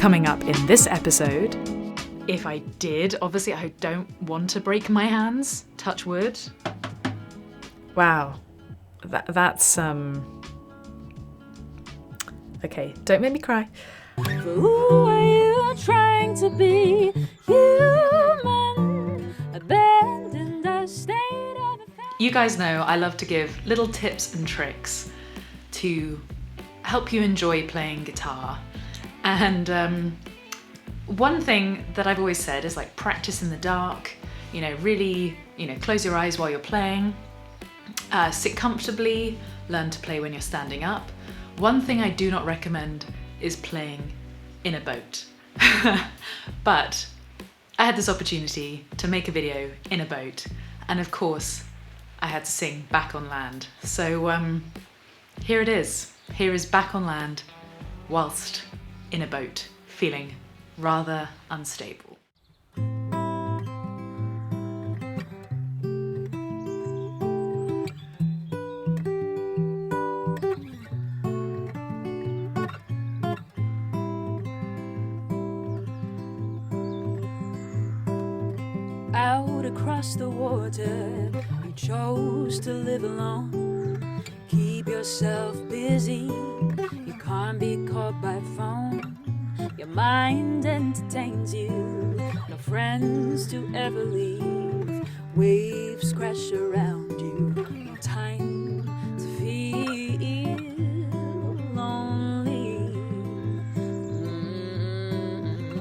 Coming up in this episode, if I did, obviously I don't want to break my hands, touch wood. Wow, that's okay, don't make me cry. Who are you trying to be? Human, abandoned a state of affairs. You guys know I love to give little tips and tricks to help you enjoy playing guitar. And one thing that I've always said is like practice in the dark, really, close your eyes while you're playing, sit comfortably, learn to play when you're standing up. One thing I do not recommend is playing in a boat. But I had this opportunity to make a video in a boat, and of course I had to sing Back on Land. So here it is. Here is Back on Land whilst in a boat, feeling rather unstable. Out across the water, you chose to live alone. Keep yourself busy, you can't be caught by phone. Your mind entertains you, no friends to ever leave. Waves crash around you, no time to feel lonely.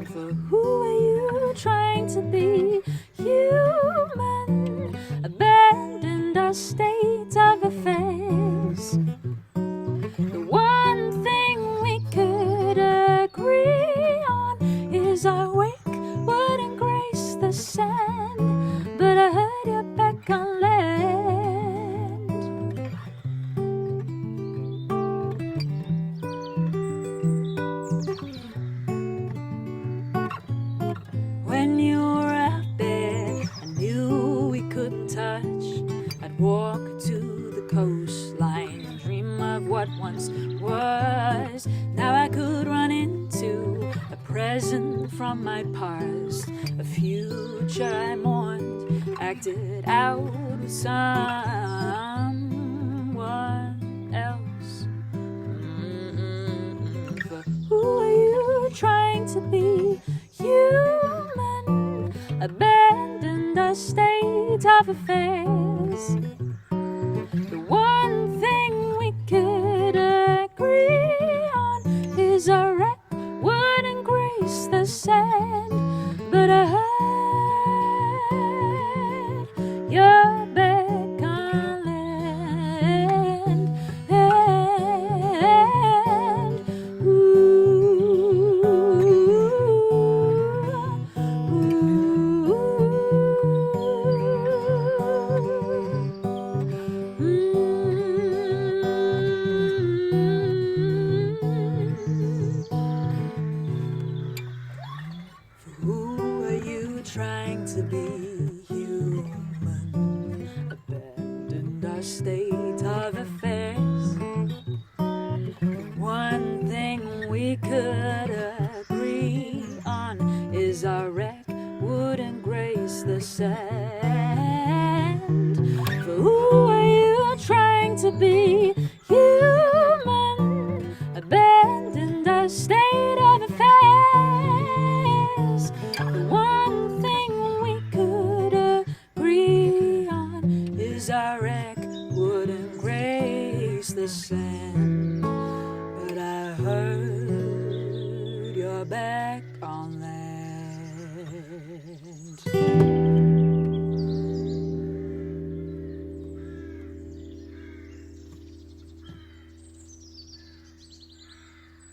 For who are you trying to be? Human, abandoned our state of affairs. The one thing we could agree on is our wake wouldn't grace the sand, but I heard you're back on land. When you were out there, I knew we couldn't touch. I'd walk to the coastline, dream of what once was. Now I could run into a present from my past, a future I mourned, acted out with someone else. For who are you trying to be? Human, abandoned a state of affairs. The one thing we could agree on is a wreck wouldn't grace the sand, but I heard you're back on land, and trying to be human, abandoned our state of affairs. One thing we could agree on is our wreck wouldn't grace the sand. For who are you trying to be? Human, abandoned our state of affairs. The one thing we could agree on is our wreck wouldn't grace the sand. But I heard you're back on land.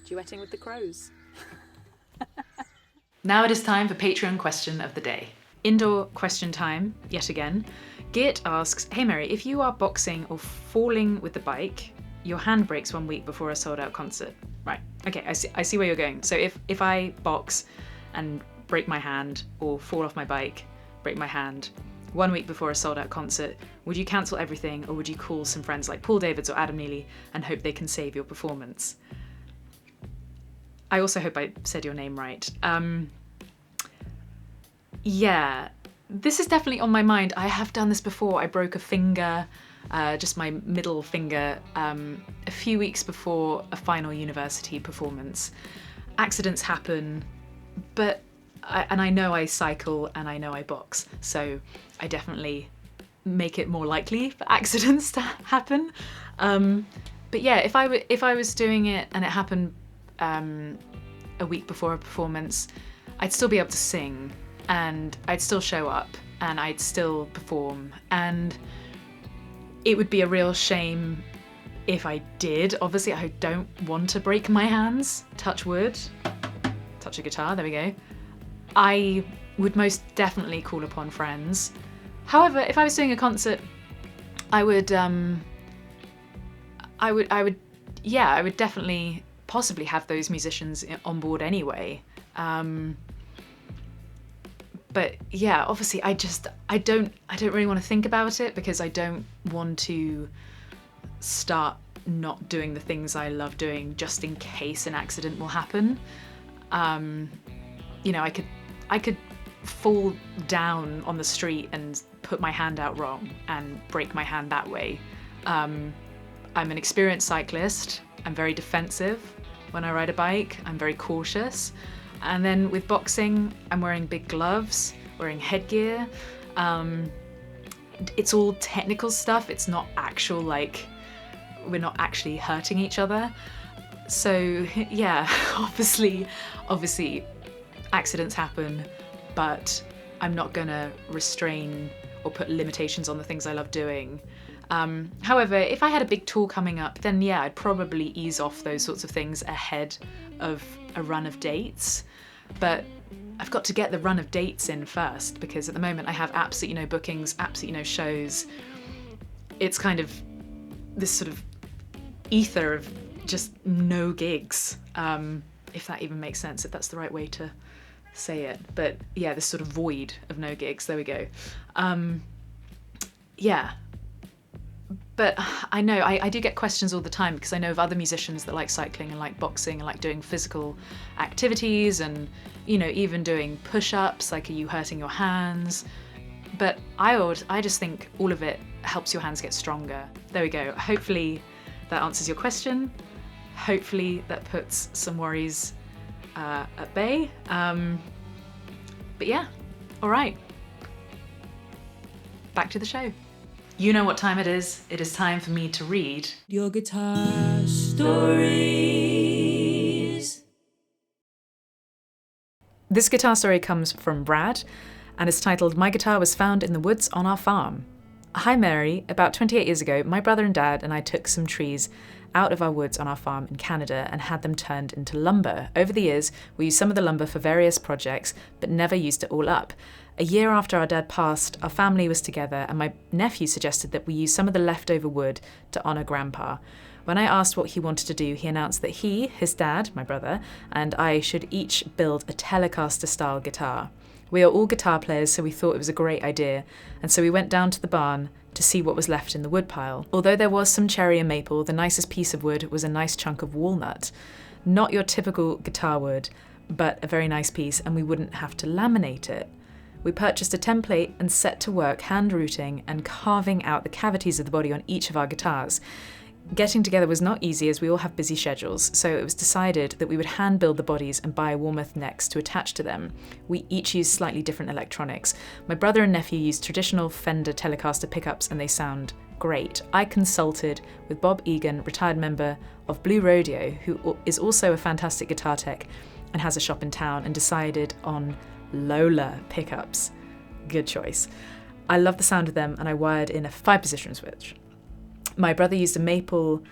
Duetting with the crows. Now it is time for Patreon question of the day. Indoor question time, yet again. Git asks, hey Mary, if you are boxing or falling with the bike, your hand breaks 1 week before a sold out concert. Right, okay, I see where you're going. So if I box and break my hand or fall off my bike, break my hand 1 week before a sold out concert, would you cancel everything or would you call some friends like Paul Davids or Adam Neely and hope they can save your performance? I also hope I said your name right. Yeah, this is definitely on my mind. I have done this before. I broke a finger, just my middle finger, a few weeks before a final university performance. Accidents happen, but I know I cycle and I know I box, so I definitely make it more likely for accidents to happen. But yeah, if I was doing it and it happened a week before a performance, I'd still be able to sing and I'd still show up and I'd still perform, and it would be a real shame if I did. Obviously, I don't want to break my hands. Touch wood. Touch a guitar, there we go. I would most definitely call upon friends. However, if I was doing a concert, I would definitely possibly have those musicians on board anyway. But yeah, obviously I don't really want to think about it, because I don't want to start not doing the things I love doing just in case an accident will happen. You know, I could fall down on the street and put my hand out wrong and break my hand that way. I'm an experienced cyclist. I'm very defensive when I ride a bike. I'm very cautious. And then with boxing, I'm wearing big gloves, wearing headgear. It's all technical stuff. It's not actual, like, we're not actually hurting each other. So yeah, obviously accidents happen, but I'm not gonna restrain or put limitations on the things I love doing. However, if I had a big tour coming up, then yeah, I'd probably ease off those sorts of things ahead of a run of dates. But I've got to get the run of dates in first, because at the moment I have absolutely no bookings, absolutely no shows. It's kind of this sort of ether of just no gigs, if that even makes sense, if that's the right way to say it. But yeah, this sort of void of no gigs, there we go. Yeah. But I know I do get questions all the time, because I know of other musicians that like cycling and like boxing and like doing physical activities and, you know, even doing push-ups, like, are you hurting your hands? But I just think all of it helps your hands get stronger. There we go. Hopefully that answers your question. Hopefully that puts some worries at bay. But yeah, all right. Back to the show. You know what time it is. It is time for me to read your guitar stories. This guitar story comes from Brad and is titled, "My Guitar Was Found in the Woods on Our Farm." Hi Mary, about 28 years ago, my brother and dad and I took some trees out of our woods on our farm in Canada and had them turned into lumber. Over the years, we used some of the lumber for various projects, but never used it all up. A year after our dad passed, our family was together and my nephew suggested that we use some of the leftover wood to honour Grandpa. When I asked what he wanted to do, he announced that he, his dad, my brother, and I should each build a Telecaster-style guitar. We are all guitar players, so we thought it was a great idea, and so we went down to the barn to see what was left in the woodpile. Although there was some cherry and maple, the nicest piece of wood was a nice chunk of walnut. Not your typical guitar wood, but a very nice piece, and we wouldn't have to laminate it. We purchased a template and set to work hand rooting and carving out the cavities of the body on each of our guitars. Getting together was not easy, as we all have busy schedules, so it was decided that we would hand build the bodies and buy warmoth necks to attach to them. We each used slightly different electronics. My brother and nephew used traditional Fender Telecaster pickups and they sound great. I consulted with Bob Egan, retired member of Blue Rodeo, who is also a fantastic guitar tech and has a shop in town, and decided on Lola pickups. Good choice. I love the sound of them and I wired in a 5-position switch. My brother used a maple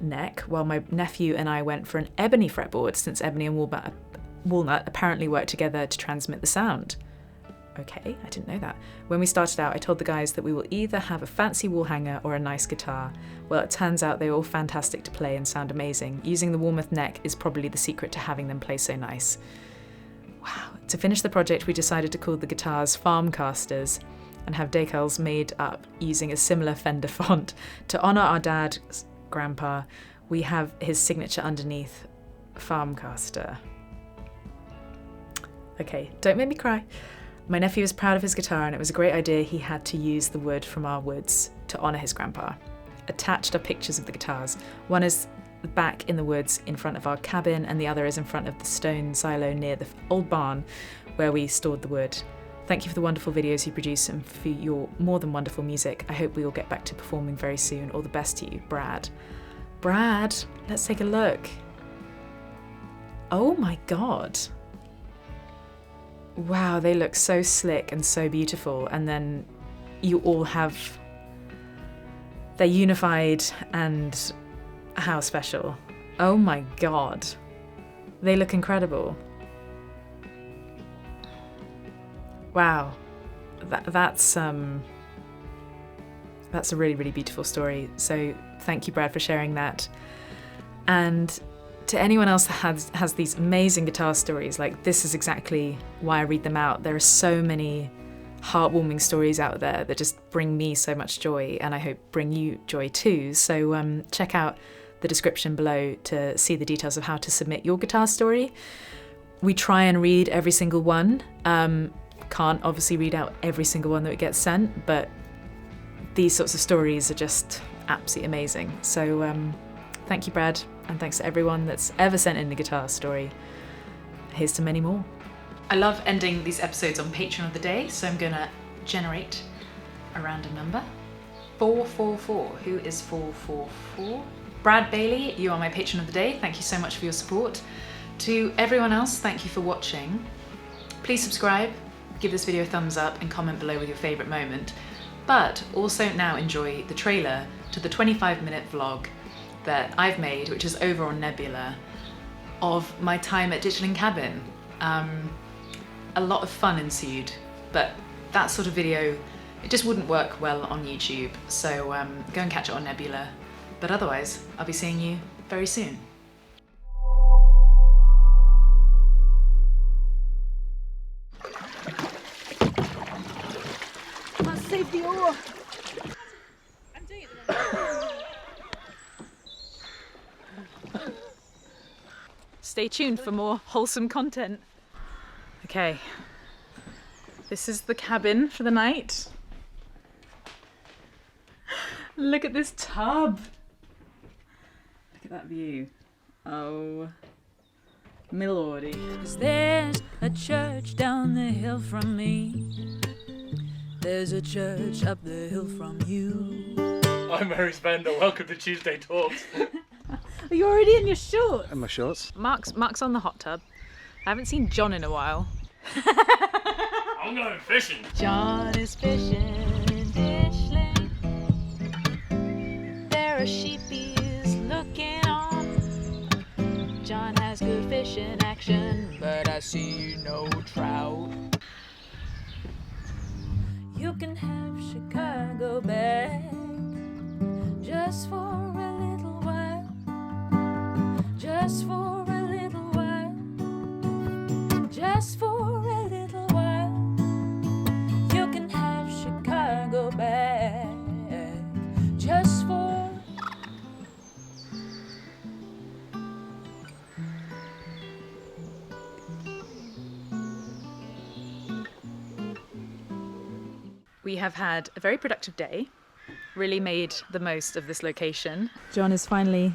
neck, while my nephew and I went for an ebony fretboard, since ebony and walnut apparently work together to transmit the sound. Okay, I didn't know that. When we started out, I told the guys that we will either have a fancy wall hanger or a nice guitar. Well, it turns out they're all fantastic to play and sound amazing. Using the warmoth neck is probably the secret to having them play so nice. Wow. To finish the project, we decided to call the guitars Farmcasters and have decals made up using a similar Fender font. To honour our dad, Grandpa, we have his signature underneath, Farmcaster. Okay, don't make me cry. My nephew was proud of his guitar and it was a great idea he had to use the wood from our woods to honour his grandpa. Attached are pictures of the guitars. One is back in the woods in front of our cabin and the other is in front of the stone silo near the old barn where we stored the wood. Thank you for the wonderful videos you produce and for your more than wonderful music. I hope we will get back to performing very soon. All the best to you, Brad. Brad, let's take a look. Oh my God. Wow, they look so slick and so beautiful. And then you all have, they're unified and how special. Oh my God. They look incredible. Wow. That's a really, really beautiful story. So thank you, Brad, for sharing that. And to anyone else that has these amazing guitar stories, like this is exactly why I read them out. There are so many heartwarming stories out there that just bring me so much joy and I hope bring you joy too. So check out the description below to see the details of how to submit your guitar story. We try and read every single one. Can't obviously read out every single one that gets sent, but these sorts of stories are just absolutely amazing. So thank you, Brad. And thanks to everyone that's ever sent in a guitar story. Here's to many more. I love ending these episodes on Patron of the Day, so I'm gonna generate a random number. 444. Who is 444? Brad Bailey, you are my Patron of the Day. Thank you so much for your support. To everyone else, thank you for watching. Please subscribe, give this video a thumbs up and comment below with your favourite moment. But also now enjoy the trailer to the 25-minute vlog that I've made, which is over on Nebula, of my time at Ditchling Cabin. A lot of fun ensued, but that sort of video, it just wouldn't work well on YouTube, so go and catch it on Nebula. But otherwise, I'll be seeing you very soon. I saved the oar. I'm doing it. Stay tuned for more wholesome content. Okay, this is the cabin for the night. Look at this tub. Look at that view. Oh, milordy. 'Cause there's a church down the hill from me. There's a church up the hill from you. I'm Mary Spender, welcome to Tuesday Talks. Are you already in your shorts? And my shorts. Mark's on the hot tub. I haven't seen John in a while. I'm going fishing. John is fishing in Ditchling. There are sheepies looking on. John has good fishing action, but I see no trout. You can have Chicago back just for a little while. Just for a little while. Just for a little while. You can have Chicago back just for. We have had a very productive day, really made the most of this location. John is finally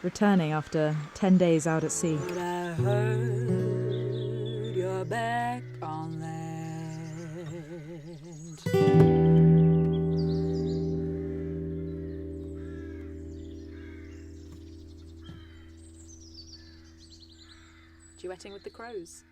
returning after 10 days out at sea. But I heard you're back on land. Duetting with the crows.